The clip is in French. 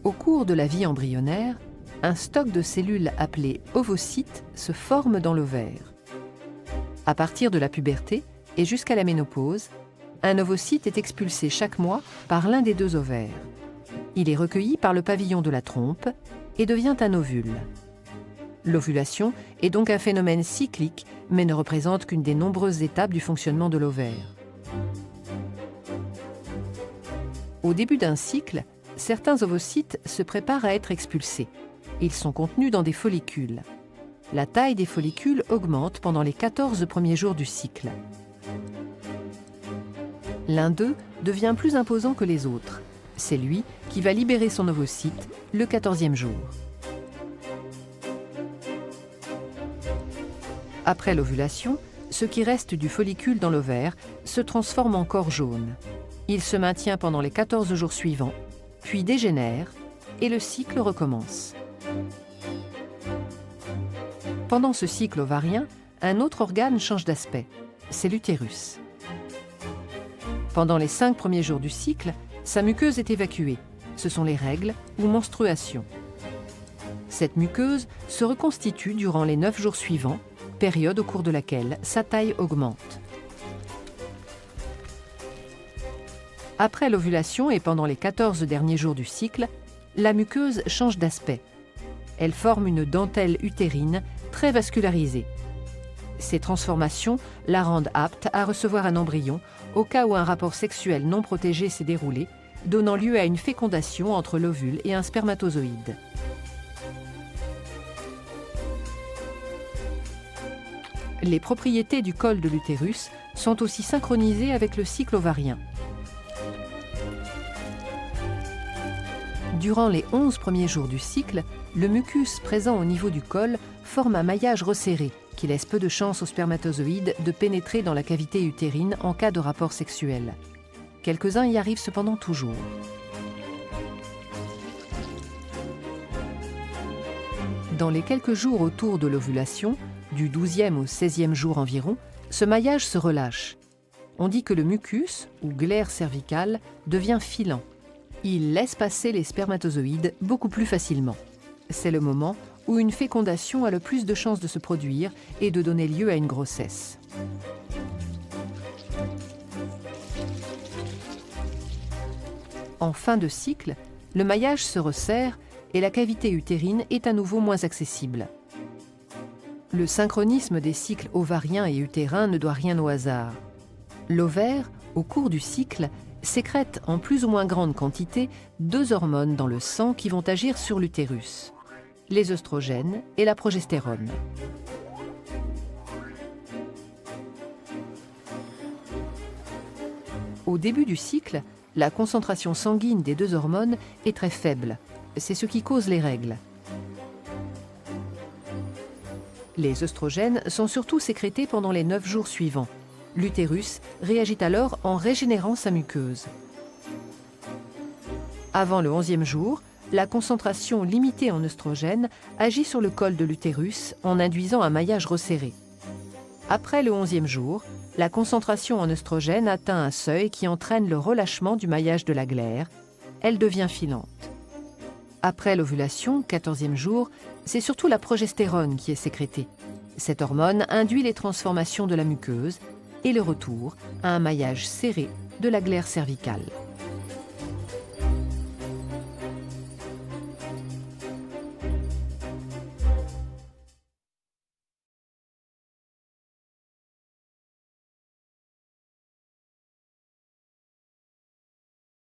Au cours de la vie embryonnaire, un stock de cellules appelées ovocytes se forme dans l'ovaire. À partir de la puberté et jusqu'à la ménopause, un ovocyte est expulsé chaque mois par l'un des deux ovaires. Il est recueilli par le pavillon de la trompe et devient un ovule. L'ovulation est donc un phénomène cyclique, mais ne représente qu'une des nombreuses étapes du fonctionnement de l'ovaire. Au début d'un cycle, certains ovocytes se préparent à être expulsés. Ils sont contenus dans des follicules. La taille des follicules augmente pendant les 14 premiers jours du cycle. L'un d'eux devient plus imposant que les autres. C'est lui qui va libérer son ovocyte le 14e jour. Après l'ovulation, ce qui reste du follicule dans l'ovaire se transforme en corps jaune. Il se maintient pendant les 14 jours suivants, puis dégénère et le cycle recommence. Pendant ce cycle ovarien, un autre organe change d'aspect, c'est l'utérus. Pendant les 5 premiers jours du cycle, sa muqueuse est évacuée. Ce sont les règles ou menstruations. Cette muqueuse se reconstitue durant les 9 jours suivants, période au cours de laquelle sa taille augmente. Après l'ovulation et pendant les 14 derniers jours du cycle, la muqueuse change d'aspect. Elle forme une dentelle utérine très vascularisée. Ces transformations la rendent apte à recevoir un embryon au cas où un rapport sexuel non protégé s'est déroulé, donnant lieu à une fécondation entre l'ovule et un spermatozoïde. Les propriétés du col de l'utérus sont aussi synchronisées avec le cycle ovarien. Durant les 11 premiers jours du cycle, le mucus présent au niveau du col forme un maillage resserré qui laisse peu de chance aux spermatozoïdes de pénétrer dans la cavité utérine en cas de rapport sexuel. Quelques-uns y arrivent cependant toujours. Dans les quelques jours autour de l'ovulation, du 12e au 16e jour environ, ce maillage se relâche. On dit que le mucus, ou glaire cervicale, devient filant. Il laisse passer les spermatozoïdes beaucoup plus facilement. C'est le moment où une fécondation a le plus de chances de se produire et de donner lieu à une grossesse. En fin de cycle, le maillage se resserre et la cavité utérine est à nouveau moins accessible. Le synchronisme des cycles ovariens et utérins ne doit rien au hasard. L'ovaire, au cours du cycle, sécrète en plus ou moins grande quantité 2 hormones dans le sang qui vont agir sur l'utérus, les œstrogènes et la progestérone. Au début du cycle, la concentration sanguine des 2 hormones est très faible. C'est ce qui cause les règles. Les œstrogènes sont surtout sécrétés pendant les 9 jours suivants. L'utérus réagit alors en régénérant sa muqueuse. Avant le 11e jour, la concentration limitée en œstrogènes agit sur le col de l'utérus en induisant un maillage resserré. Après le 11e jour, la concentration en œstrogènes atteint un seuil qui entraîne le relâchement du maillage de la glaire. Elle devient filante. Après l'ovulation, 14e jour, c'est surtout la progestérone qui est sécrétée. Cette hormone induit les transformations de la muqueuse et le retour à un maillage serré de la glaire cervicale.